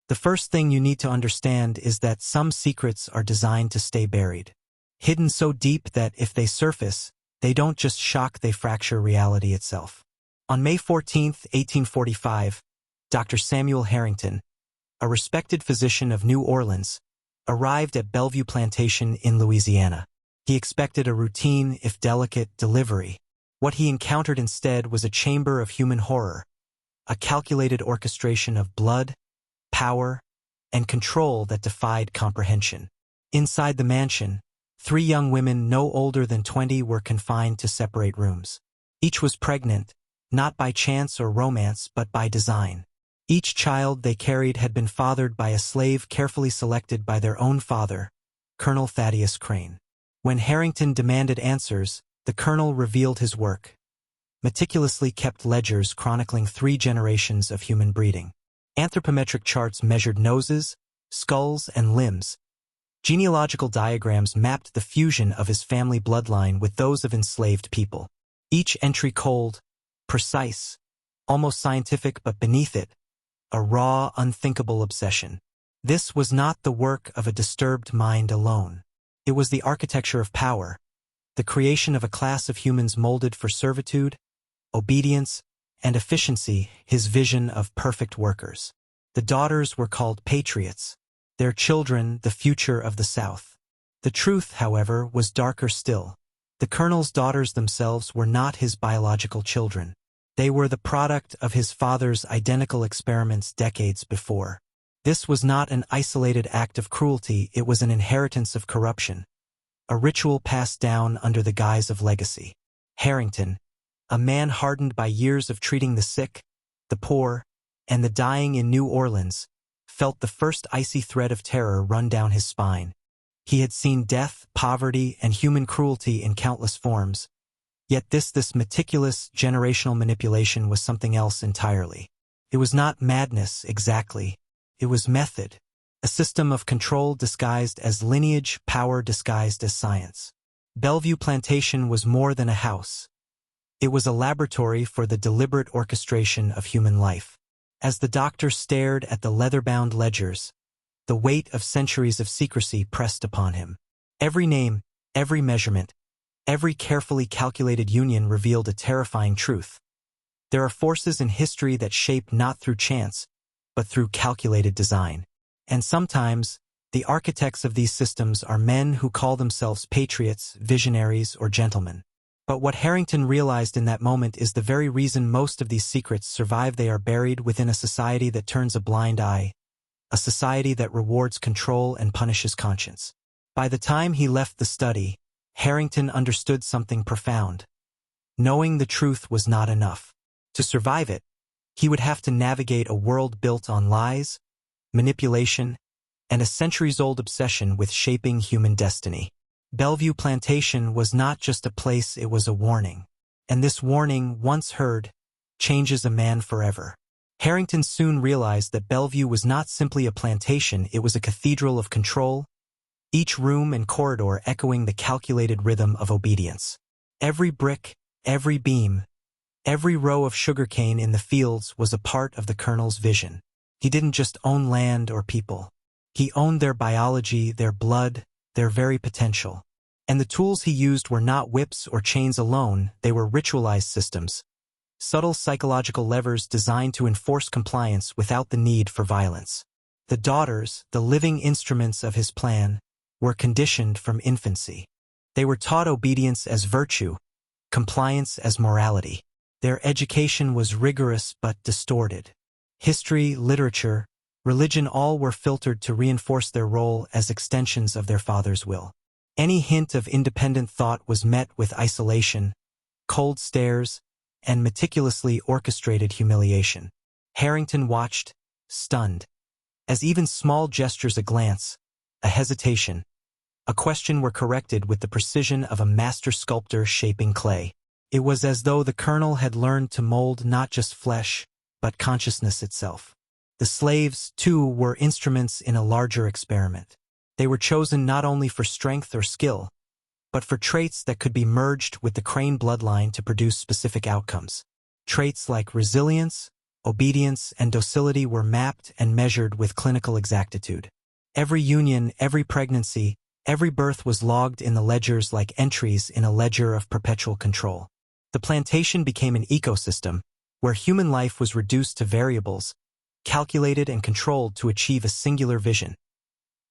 The first thing you need to understand is that some secrets are designed to stay buried. Hidden so deep that if they surface, they don't just shock, they fracture reality itself. On May 14, 1845, Dr. Samuel Harrington, a respected physician of New Orleans, arrived at Belleview Plantation in Louisiana. He expected a routine, if delicate, delivery. What he encountered instead was a chamber of human horror, a calculated orchestration of blood, power, and control that defied comprehension. Inside the mansion, 3 young women no older than 20 were confined to separate rooms. Each was pregnant, not by chance or romance, but by design. Each child they carried had been fathered by a slave carefully selected by their own father, Colonel Thaddius Crane. When Harrington demanded answers, the colonel revealed his work. Meticulously kept ledgers chronicling 3 generations of human breeding. Anthropometric charts measured noses, skulls, and limbs. Genealogical diagrams mapped the fusion of his family bloodline with those of enslaved people. Each entry cold, precise, almost scientific, but beneath it, a raw, unthinkable obsession. This was not the work of a disturbed mind alone. It was the architecture of power, the creation of a class of humans molded for servitude, obedience, and efficiency, his vision of perfect workers. The daughters were called patriots, their children the future of the South. The truth, however, was darker still. The colonel's daughters themselves were not his biological children. They were the product of his father's identical experiments decades before. This was not an isolated act of cruelty, it was an inheritance of corruption, a ritual passed down under the guise of legacy. Harrington, a man hardened by years of treating the sick, the poor, and the dying in New Orleans, felt the first icy thread of terror run down his spine. He had seen death, poverty, and human cruelty in countless forms, yet this meticulous, generational manipulation was something else entirely. It was not madness, exactly. It was method, a system of control disguised as lineage, power disguised as science. Belleview Plantation was more than a house. It was a laboratory for the deliberate orchestration of human life. As the doctor stared at the leather-bound ledgers, the weight of centuries of secrecy pressed upon him. Every name, every measurement, every carefully calculated union revealed a terrifying truth. There are forces in history that shape not through chance, but through calculated design. And sometimes, the architects of these systems are men who call themselves patriots, visionaries, or gentlemen. But what Harrington realized in that moment is the very reason most of these secrets survive. They are buried within a society that turns a blind eye, a society that rewards control and punishes conscience. By the time he left the study, Harrington understood something profound. Knowing the truth was not enough. To survive it, he would have to navigate a world built on lies, manipulation, and a centuries-old obsession with shaping human destiny. Belleview Plantation was not just a place, it was a warning. And this warning, once heard, changes a man forever. Harrington soon realized that Bellevue was not simply a plantation, it was a cathedral of control, each room and corridor echoing the calculated rhythm of obedience. Every brick, every beam, every row of sugarcane in the fields was a part of the colonel's vision. He didn't just own land or people. He owned their biology, their blood, their very potential. And the tools he used were not whips or chains alone, they were ritualized systems. Subtle psychological levers designed to enforce compliance without the need for violence. The daughters, the living instruments of his plan, were conditioned from infancy. They were taught obedience as virtue, compliance as morality. Their education was rigorous but distorted. History, literature, religion all were filtered to reinforce their role as extensions of their father's will. Any hint of independent thought was met with isolation, cold stares, and meticulously orchestrated humiliation. Harrington watched, stunned, as even small gestures, a glance, a hesitation, a question were corrected with the precision of a master sculptor shaping clay. It was as though the colonel had learned to mold not just flesh, but consciousness itself. The slaves, too, were instruments in a larger experiment. They were chosen not only for strength or skill, but for traits that could be merged with the Crane bloodline to produce specific outcomes. Traits like resilience, obedience, and docility were mapped and measured with clinical exactitude. Every union, every pregnancy, every birth was logged in the ledgers like entries in a ledger of perpetual control. The plantation became an ecosystem where human life was reduced to variables, calculated and controlled to achieve a singular vision.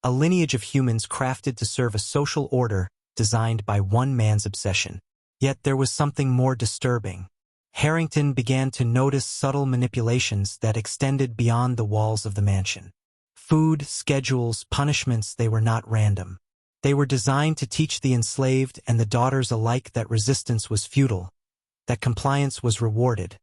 A lineage of humans crafted to serve a social order designed by one man's obsession. Yet there was something more disturbing. Harrington began to notice subtle manipulations that extended beyond the walls of the mansion. Food, schedules, punishments, they were not random. They were designed to teach the enslaved and the daughters alike that resistance was futile, that compliance was rewarded,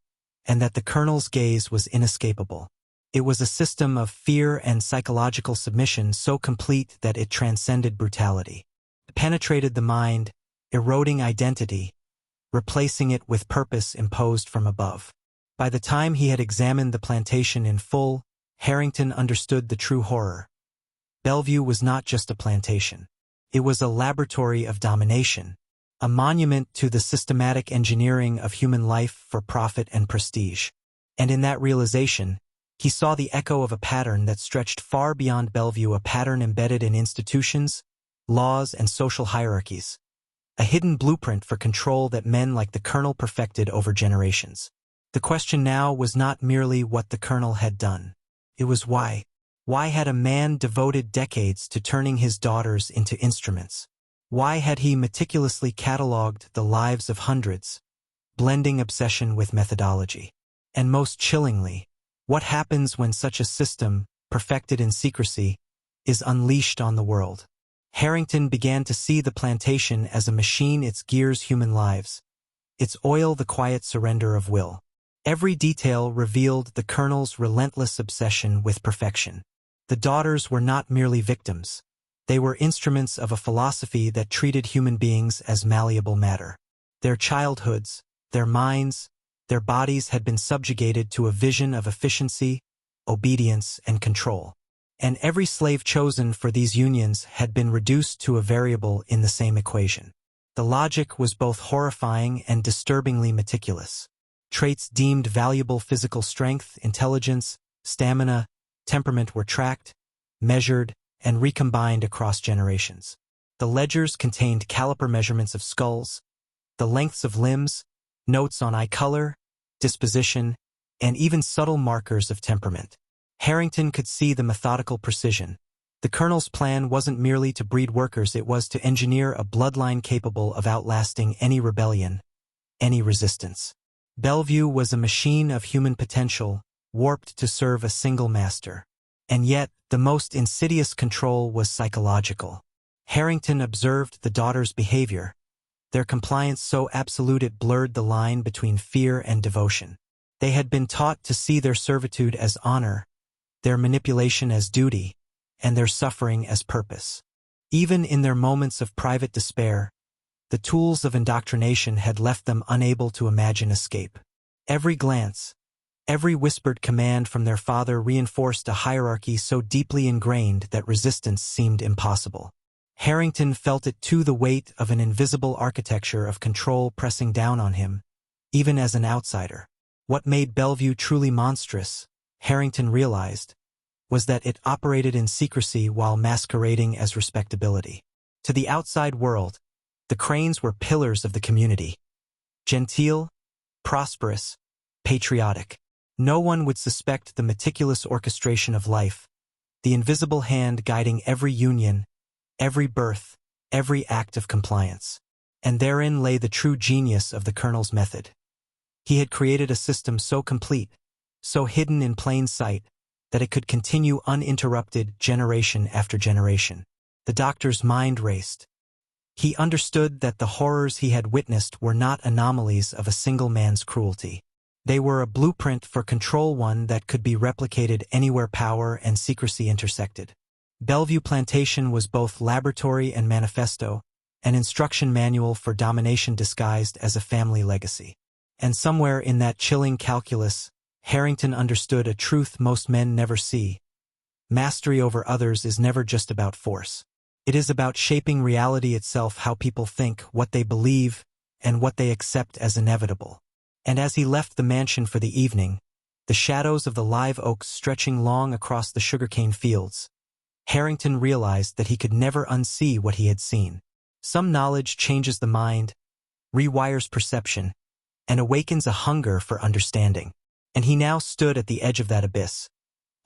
and that the colonel's gaze was inescapable. It was a system of fear and psychological submission so complete that it transcended brutality. It penetrated the mind, eroding identity, replacing it with purpose imposed from above. By the time he had examined the plantation in full, Harrington understood the true horror. Bellevue was not just a plantation. It was a laboratory of domination, a monument to the systematic engineering of human life for profit and prestige. And in that realization, he saw the echo of a pattern that stretched far beyond Bellevue, a pattern embedded in institutions, laws, and social hierarchies. A hidden blueprint for control that men like the colonel perfected over generations. The question now was not merely what the colonel had done. It was why. Why had a man devoted decades to turning his daughters into instruments? Why had he meticulously catalogued the lives of hundreds, blending obsession with methodology? And most chillingly, what happens when such a system, perfected in secrecy, is unleashed on the world? Harrington began to see the plantation as a machine, its gears human lives, its oil the quiet surrender of will. Every detail revealed the colonel's relentless obsession with perfection. The daughters were not merely victims. They were instruments of a philosophy that treated human beings as malleable matter. Their childhoods, their minds, their bodies had been subjugated to a vision of efficiency, obedience, and control. And every slave chosen for these unions had been reduced to a variable in the same equation. The logic was both horrifying and disturbingly meticulous. Traits deemed valuable, physical strength, intelligence, stamina, temperament, were tracked, measured, and recombined across generations. The ledgers contained caliper measurements of skulls, the lengths of limbs, notes on eye color, disposition, and even subtle markers of temperament. Harrington could see the methodical precision. The colonel's plan wasn't merely to breed workers, it was to engineer a bloodline capable of outlasting any rebellion, any resistance. Bellevue was a machine of human potential, warped to serve a single master. And yet, the most insidious control was psychological. Harrington observed the daughters' behavior, their compliance so absolute it blurred the line between fear and devotion. They had been taught to see their servitude as honor, their manipulation as duty, and their suffering as purpose. Even in their moments of private despair, the tools of indoctrination had left them unable to imagine escape. Every glance, every whispered command from their father reinforced a hierarchy so deeply ingrained that resistance seemed impossible. Harrington felt it too, the weight of an invisible architecture of control pressing down on him, even as an outsider. What made Bellevue truly monstrous, Harrington realized, was that it operated in secrecy while masquerading as respectability. To the outside world, the Cranes were pillars of the community. Genteel, prosperous, patriotic. No one would suspect the meticulous orchestration of life, the invisible hand guiding every union, every birth, every act of compliance. And therein lay the true genius of the colonel's method. He had created a system so complete, so hidden in plain sight, that it could continue uninterrupted generation after generation. The doctor's mind raced. He understood that the horrors he had witnessed were not anomalies of a single man's cruelty. They were a blueprint for control, one that could be replicated anywhere power and secrecy intersected. Bellevue Plantation was both laboratory and manifesto, an instruction manual for domination disguised as a family legacy. And somewhere in that chilling calculus, Harrington understood a truth most men never see. Mastery over others is never just about force. It is about shaping reality itself, how people think, what they believe, and what they accept as inevitable. And as he left the mansion for the evening, the shadows of the live oaks stretching long across the sugarcane fields. Harrington realized that he could never unsee what he had seen. Some knowledge changes the mind, rewires perception, and awakens a hunger for understanding. And he now stood at the edge of that abyss,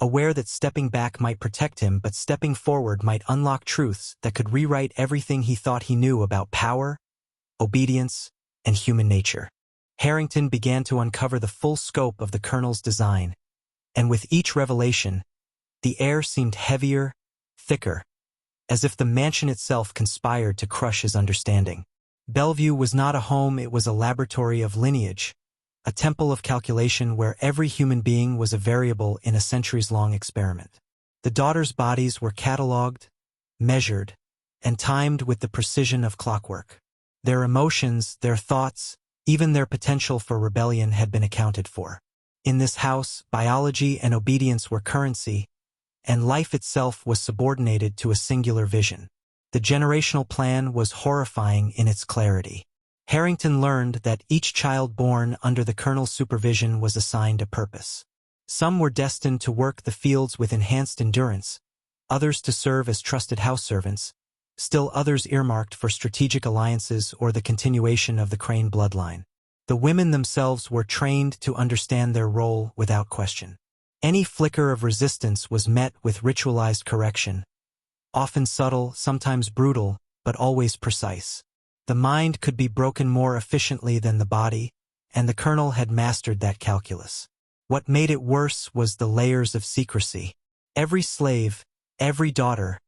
aware that stepping back might protect him, but stepping forward might unlock truths that could rewrite everything he thought he knew about power, obedience, and human nature. Harrington began to uncover the full scope of the Colonel's design, and with each revelation, the air seemed heavier, thicker, as if the mansion itself conspired to crush his understanding. Belleview was not a home, it was a laboratory of lineage, a temple of calculation where every human being was a variable in a centuries-long experiment. The daughters' bodies were catalogued, measured, and timed with the precision of clockwork. Their emotions, their thoughts, even their potential for rebellion had been accounted for. In this house, biology and obedience were currency, and life itself was subordinated to a singular vision. The generational plan was horrifying in its clarity. Harrington learned that each child born under the Colonel's supervision was assigned a purpose. Some were destined to work the fields with enhanced endurance, others to serve as trusted house servants, still others earmarked for strategic alliances or the continuation of the Crane bloodline. The women themselves were trained to understand their role without question. Any flicker of resistance was met with ritualized correction, often subtle, sometimes brutal, but always precise. The mind could be broken more efficiently than the body, and the Colonel had mastered that calculus. What made it worse was the layers of secrecy. Every slave, every daughter,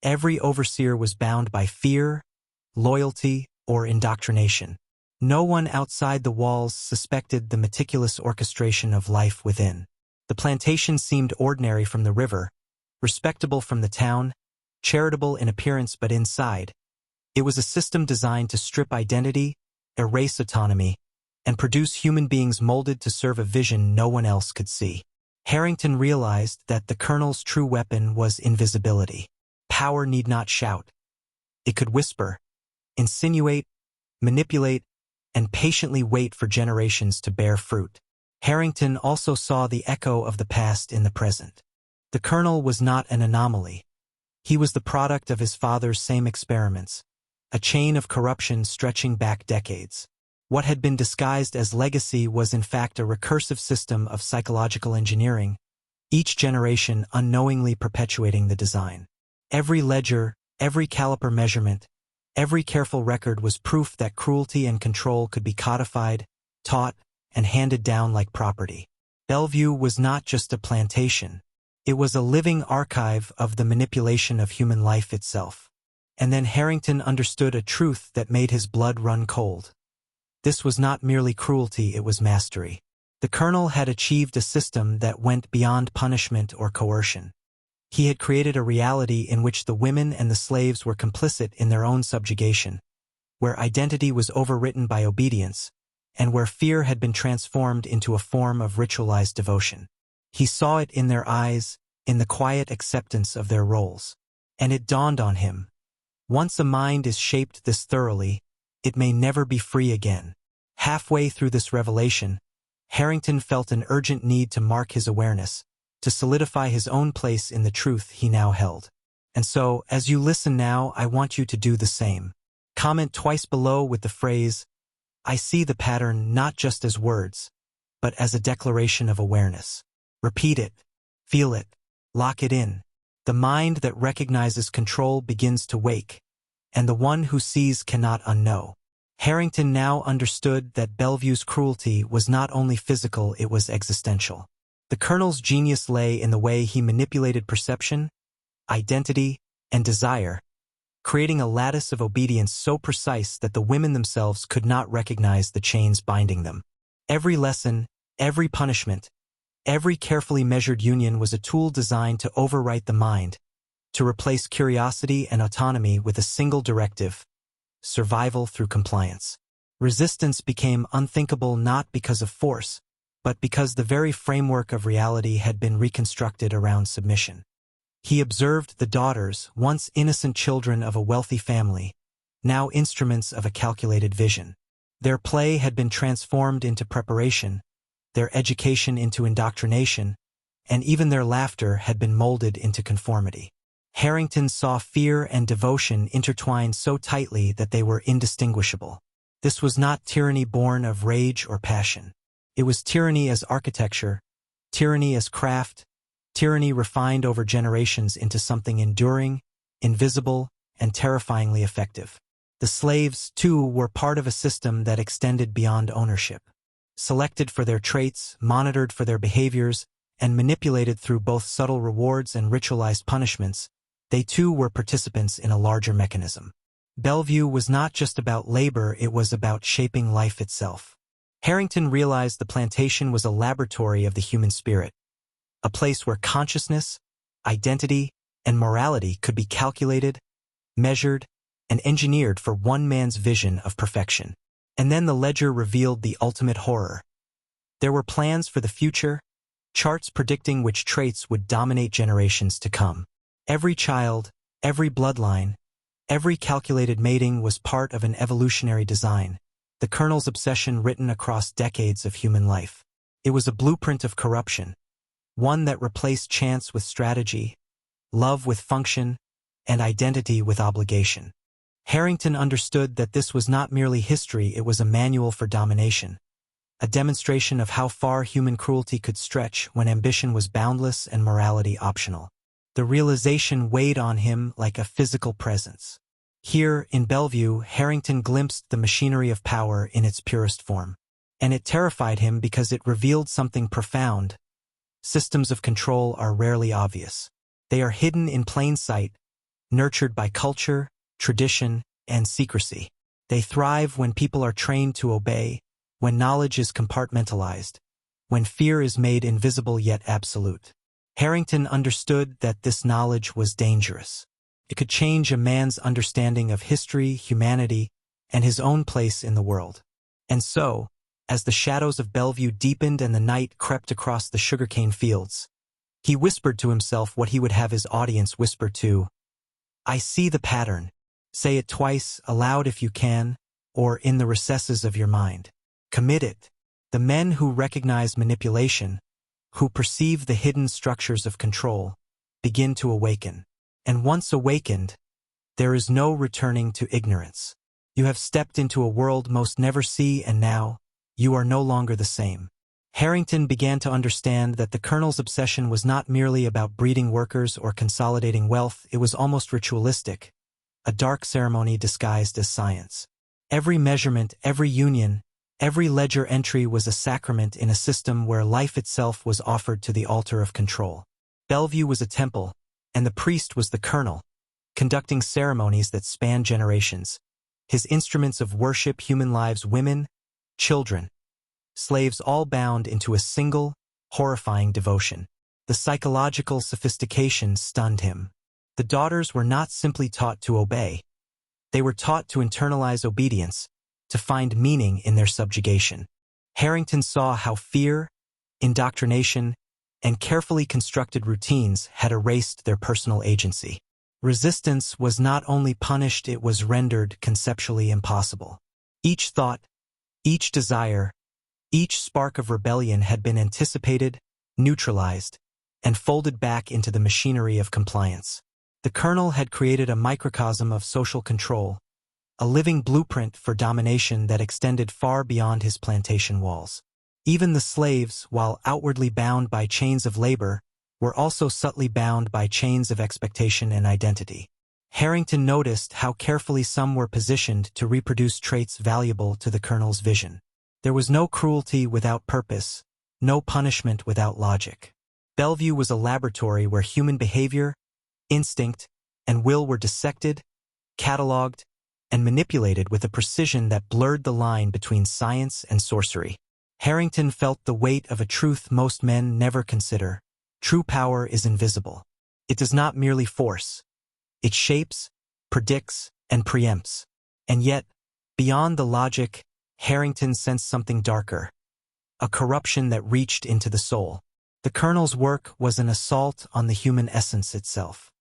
every overseer was bound by fear, loyalty, or indoctrination. No one outside the walls suspected the meticulous orchestration of life within. The plantation seemed ordinary from the river, respectable from the town, charitable in appearance but inside, it was a system designed to strip identity, erase autonomy, and produce human beings molded to serve a vision no one else could see. Harrington realized that the Colonel's true weapon was invisibility. Power need not shout. It could whisper, insinuate, manipulate, and patiently wait for generations to bear fruit. Harrington also saw the echo of the past in the present. The Colonel was not an anomaly. He was the product of his father's same experiments, a chain of corruption stretching back decades. What had been disguised as legacy was in fact a recursive system of psychological engineering, each generation unknowingly perpetuating the design. Every ledger, every caliper measurement, every careful record was proof that cruelty and control could be codified, taught, and handed down like property. Bellevue was not just a plantation. It was a living archive of the manipulation of human life itself. And then Harrington understood a truth that made his blood run cold. This was not merely cruelty, it was mastery. The Colonel had achieved a system that went beyond punishment or coercion. He had created a reality in which the women and the slaves were complicit in their own subjugation, where identity was overwritten by obedience, and where fear had been transformed into a form of ritualized devotion. He saw it in their eyes, in the quiet acceptance of their roles. And it dawned on him. Once a mind is shaped this thoroughly, it may never be free again. Halfway through this revelation, Harrington felt an urgent need to mark his awareness, to solidify his own place in the truth he now held. And so, as you listen now, I want you to do the same. Comment twice below with the phrase, "I see the pattern," not just as words, but as a declaration of awareness. Repeat it, feel it, lock it in. The mind that recognizes control begins to wake, and the one who sees cannot unknow. Harrington now understood that Bellevue's cruelty was not only physical, it was existential. The Colonel's genius lay in the way he manipulated perception, identity, and desire, creating a lattice of obedience so precise that the women themselves could not recognize the chains binding them. Every lesson, every punishment, every carefully measured union was a tool designed to overwrite the mind, to replace curiosity and autonomy with a single directive: survival through compliance. Resistance became unthinkable not because of force, but because the very framework of reality had been reconstructed around submission. He observed the daughters, once innocent children of a wealthy family, now instruments of a calculated vision. Their play had been transformed into preparation, their education into indoctrination, and even their laughter had been molded into conformity. Harrington saw fear and devotion intertwined so tightly that they were indistinguishable. This was not tyranny born of rage or passion. It was tyranny as architecture, tyranny as craft, tyranny refined over generations into something enduring, invisible, and terrifyingly effective. The slaves, too, were part of a system that extended beyond ownership. Selected for their traits, monitored for their behaviors, and manipulated through both subtle rewards and ritualized punishments, they too were participants in a larger mechanism. Bellevue was not just about labor, it was about shaping life itself. Harrington realized the plantation was a laboratory of the human spirit, a place where consciousness, identity, and morality could be calculated, measured, and engineered for one man's vision of perfection. And then the ledger revealed the ultimate horror. There were plans for the future, charts predicting which traits would dominate generations to come. Every child, every bloodline, every calculated mating was part of an evolutionary design, the Colonel's obsession written across decades of human life. It was a blueprint of corruption, one that replaced chance with strategy, love with function, and identity with obligation. Harrington understood that this was not merely history, it was a manual for domination, a demonstration of how far human cruelty could stretch when ambition was boundless and morality optional. The realization weighed on him like a physical presence. Here, in Bellevue, Harrington glimpsed the machinery of power in its purest form. And it terrified him because it revealed something profound. Systems of control are rarely obvious. They are hidden in plain sight, nurtured by culture, tradition, and secrecy. They thrive when people are trained to obey, when knowledge is compartmentalized, when fear is made invisible yet absolute. Harrington understood that this knowledge was dangerous. It could change a man's understanding of history, humanity, and his own place in the world. And so, as the shadows of Bellevue deepened and the night crept across the sugarcane fields, he whispered to himself what he would have his audience whisper too. I see the pattern. Say it twice, aloud if you can, or in the recesses of your mind. Commit it. The men who recognize manipulation, who perceive the hidden structures of control, begin to awaken. And once awakened, there is no returning to ignorance. You have stepped into a world most never see, and now, you are no longer the same. Harrington began to understand that the Colonel's obsession was not merely about breeding workers or consolidating wealth, it was almost ritualistic, a dark ceremony disguised as science. Every measurement, every union, every ledger entry was a sacrament in a system where life itself was offered to the altar of control. Bellevue was a temple, and the priest was the Colonel, conducting ceremonies that spanned generations. His instruments of worship, human lives, women, children, slaves, all bound into a single, horrifying devotion. The psychological sophistication stunned him. The daughters were not simply taught to obey. They were taught to internalize obedience, to find meaning in their subjugation. Harrington saw how fear, indoctrination, and carefully constructed routines had erased their personal agency. Resistance was not only punished, it was rendered conceptually impossible. Each thought, each desire, each spark of rebellion had been anticipated, neutralized, and folded back into the machinery of compliance. The Colonel had created a microcosm of social control, a living blueprint for domination that extended far beyond his plantation walls. Even the slaves, while outwardly bound by chains of labor, were also subtly bound by chains of expectation and identity. Harrington noticed how carefully some were positioned to reproduce traits valuable to the Colonel's vision. There was no cruelty without purpose, no punishment without logic. Bellevue was a laboratory where human behavior, instinct, and will were dissected, cataloged, and manipulated with a precision that blurred the line between science and sorcery. Harrington felt the weight of a truth most men never consider. True power is invisible. It does not merely force. It shapes, predicts, and preempts. And yet, beyond the logic, Harrington sensed something darker, a corruption that reached into the soul. The Colonel's work was an assault on the human essence itself.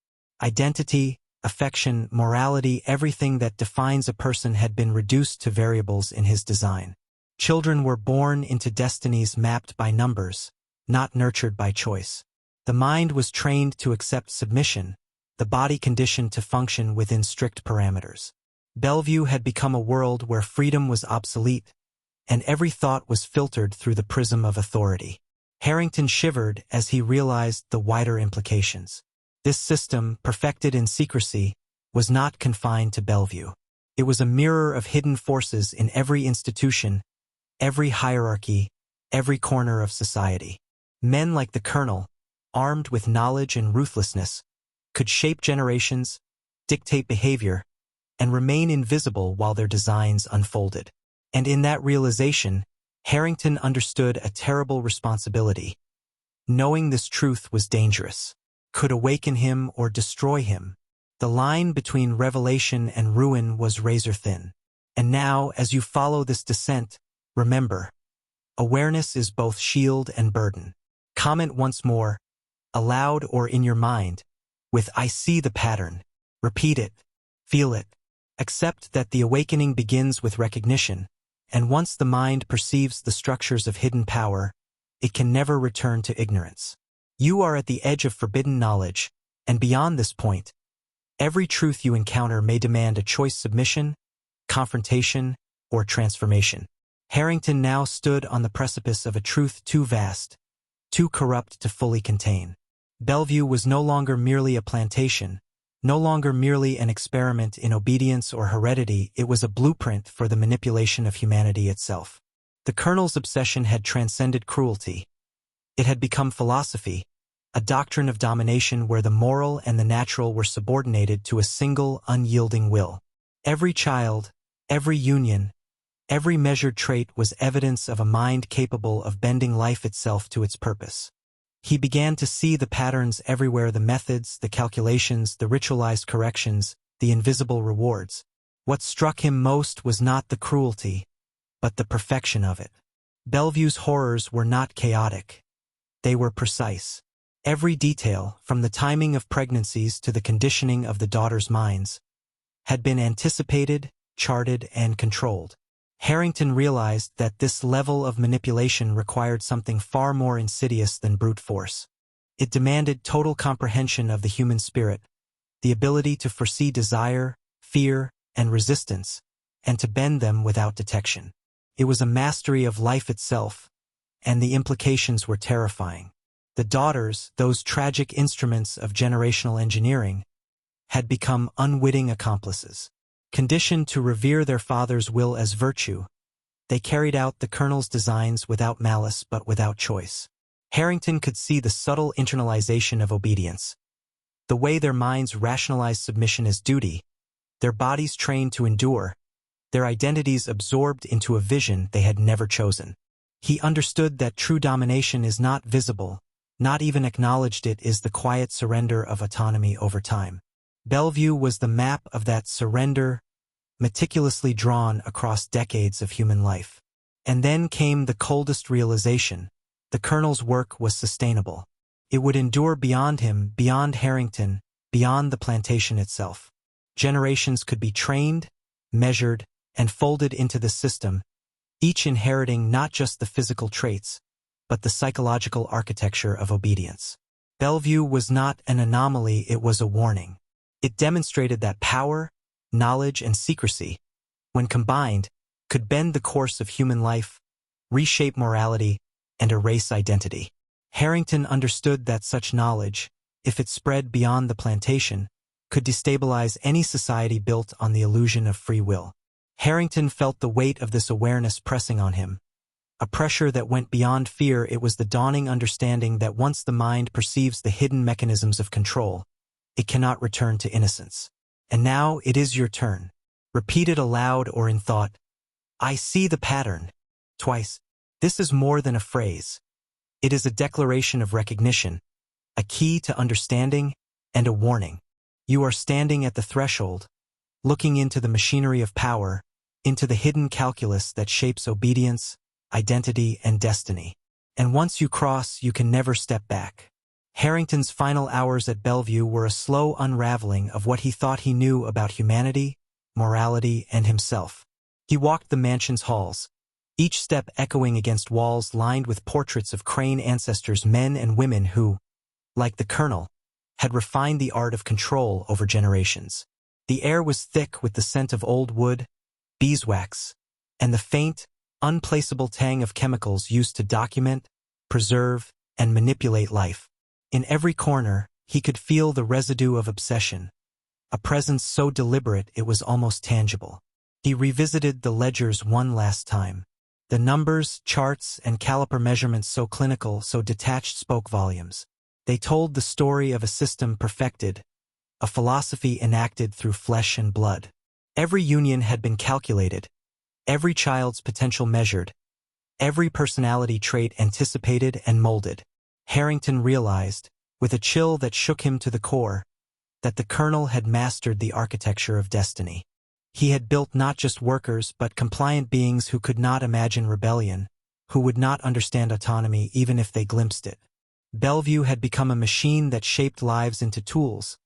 Identity, affection, morality, everything that defines a person had been reduced to variables in his design. Children were born into destinies mapped by numbers, not nurtured by choice. The mind was trained to accept submission, the body conditioned to function within strict parameters. Bellevue had become a world where freedom was obsolete, and every thought was filtered through the prism of authority. Harrington shivered as he realized the wider implications. This system, perfected in secrecy, was not confined to Bellevue. It was a mirror of hidden forces in every institution, every hierarchy, every corner of society. Men like the Colonel, armed with knowledge and ruthlessness, could shape generations, dictate behavior, and remain invisible while their designs unfolded. And in that realization, Harrington understood a terrible responsibility. Knowing this truth was dangerous, could awaken him or destroy him. The line between revelation and ruin was razor-thin. And now, as you follow this descent, remember, awareness is both shield and burden. Comment once more, aloud or in your mind, with "I see the pattern." Repeat it, feel it. Accept that the awakening begins with recognition, and once the mind perceives the structures of hidden power, it can never return to ignorance. You are at the edge of forbidden knowledge, and beyond this point, every truth you encounter may demand a choice: submission, confrontation, or transformation. Harrington now stood on the precipice of a truth too vast, too corrupt to fully contain. Bellevue was no longer merely a plantation, no longer merely an experiment in obedience or heredity. It was a blueprint for the manipulation of humanity itself. The Colonel's obsession had transcended cruelty. It had become philosophy, a doctrine of domination where the moral and the natural were subordinated to a single, unyielding will. Every child, every union, every measured trait was evidence of a mind capable of bending life itself to its purpose. He began to see the patterns everywhere: the methods, the calculations, the ritualized corrections, the invisible rewards. What struck him most was not the cruelty, but the perfection of it. Bellevue's horrors were not chaotic. They were precise. Every detail, from the timing of pregnancies to the conditioning of the daughters' minds, had been anticipated, charted, and controlled. Harrington realized that this level of manipulation required something far more insidious than brute force. It demanded total comprehension of the human spirit, the ability to foresee desire, fear, and resistance, and to bend them without detection. It was a mastery of life itself, and the implications were terrifying. The daughters, those tragic instruments of generational engineering, had become unwitting accomplices. Conditioned to revere their father's will as virtue, they carried out the Colonel's designs without malice but without choice. Harrington could see the subtle internalization of obedience. The way their minds rationalized submission as duty, their bodies trained to endure, their identities absorbed into a vision they had never chosen. He understood that true domination is not visible, not even acknowledged. It is the quiet surrender of autonomy over time. Bellevue was the map of that surrender, meticulously drawn across decades of human life. And then came the coldest realization: the Colonel's work was sustainable. It would endure beyond him, beyond Harrington, beyond the plantation itself. Generations could be trained, measured, and folded into the system, each inheriting not just the physical traits, but the psychological architecture of obedience. Bellevue was not an anomaly, it was a warning. It demonstrated that power, knowledge, and secrecy, when combined, could bend the course of human life, reshape morality, and erase identity. Harrington understood that such knowledge, if it spread beyond the plantation, could destabilize any society built on the illusion of free will. Harrington felt the weight of this awareness pressing on him, a pressure that went beyond fear. It was the dawning understanding that once the mind perceives the hidden mechanisms of control, it cannot return to innocence. And now it is your turn. Repeat it aloud or in thought. "I see the pattern." Twice. This is more than a phrase. It is a declaration of recognition, a key to understanding, and a warning. You are standing at the threshold, looking into the machinery of power, into the hidden calculus that shapes obedience, identity, and destiny. And once you cross, you can never step back. Harrington's final hours at Bellevue were a slow unraveling of what he thought he knew about humanity, morality, and himself. He walked the mansion's halls, each step echoing against walls lined with portraits of Crane ancestors, men and women who, like the Colonel, had refined the art of control over generations. The air was thick with the scent of old wood, beeswax, and the faint, unplaceable tang of chemicals used to document, preserve, and manipulate life. In every corner, he could feel the residue of obsession, a presence so deliberate it was almost tangible. He revisited the ledgers one last time. The numbers, charts, and caliper measurements so clinical, so detached spoke volumes. They told the story of a system perfected, a philosophy enacted through flesh and blood. Every union had been calculated, every child's potential measured, every personality trait anticipated and molded. Harrington realized, with a chill that shook him to the core, that the Colonel had mastered the architecture of destiny. He had built not just workers but compliant beings who could not imagine rebellion, who would not understand autonomy even if they glimpsed it. Bellevue had become a machine that shaped lives into tools,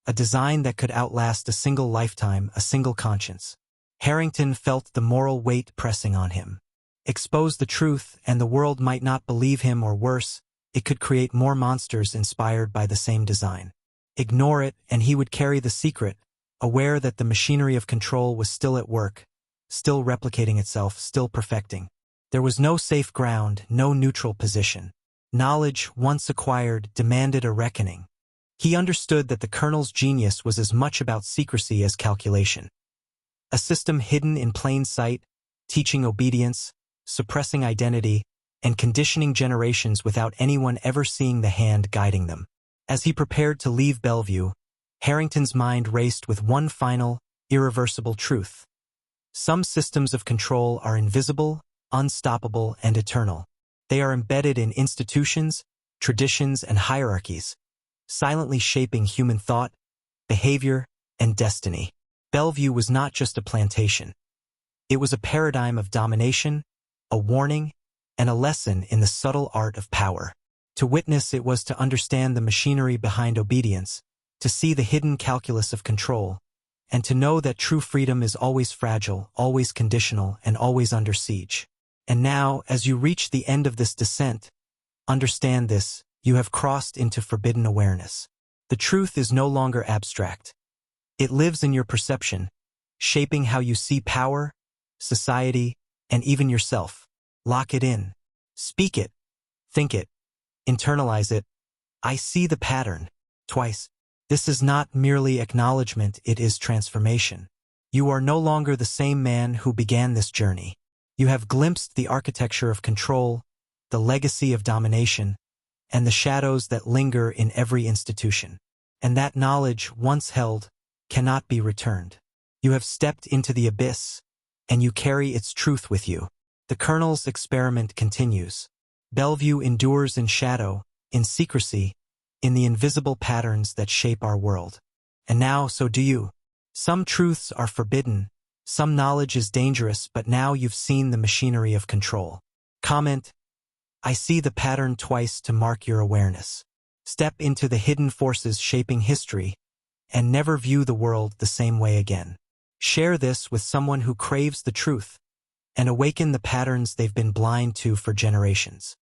a design that could outlast a single lifetime, a single conscience. Harrington felt the moral weight pressing on him. Expose the truth, and the world might not believe him, or worse, it could create more monsters inspired by the same design. Ignore it, and he would carry the secret, aware that the machinery of control was still at work, still replicating itself, still perfecting. There was no safe ground, no neutral position. Knowledge, once acquired, demanded a reckoning. He understood that the Colonel's genius was as much about secrecy as calculation. A system hidden in plain sight, teaching obedience, suppressing identity, and conditioning generations without anyone ever seeing the hand guiding them. As he prepared to leave Bellevue, Harrington's mind raced with one final, irreversible truth. Some systems of control are invisible, unstoppable, and eternal. They are embedded in institutions, traditions, and hierarchies, silently shaping human thought, behavior, and destiny. Bellevue was not just a plantation. It was a paradigm of domination, a warning, and a lesson in the subtle art of power. To witness it was to understand the machinery behind obedience, to see the hidden calculus of control, and to know that true freedom is always fragile, always conditional, and always under siege. And now, as you reach the end of this descent, understand this: you have crossed into forbidden awareness. The truth is no longer abstract. It lives in your perception, shaping how you see power, society, and even yourself. Lock it in. Speak it. Think it. Internalize it. I see the pattern. Twice. This is not merely acknowledgement, it is transformation. You are no longer the same man who began this journey. You have glimpsed the architecture of control, the legacy of domination, and the shadows that linger in every institution. And that knowledge, once held, cannot be returned. You have stepped into the abyss, and you carry its truth with you. The Colonel's experiment continues. Bellevue endures in shadow, in secrecy, in the invisible patterns that shape our world. And now, so do you. Some truths are forbidden, some knowledge is dangerous, but now you've seen the machinery of control. Comment: I see the pattern twice to mark your awareness. Step into the hidden forces shaping history, and never view the world the same way again. Share this with someone who craves the truth, and awaken the patterns they've been blind to for generations.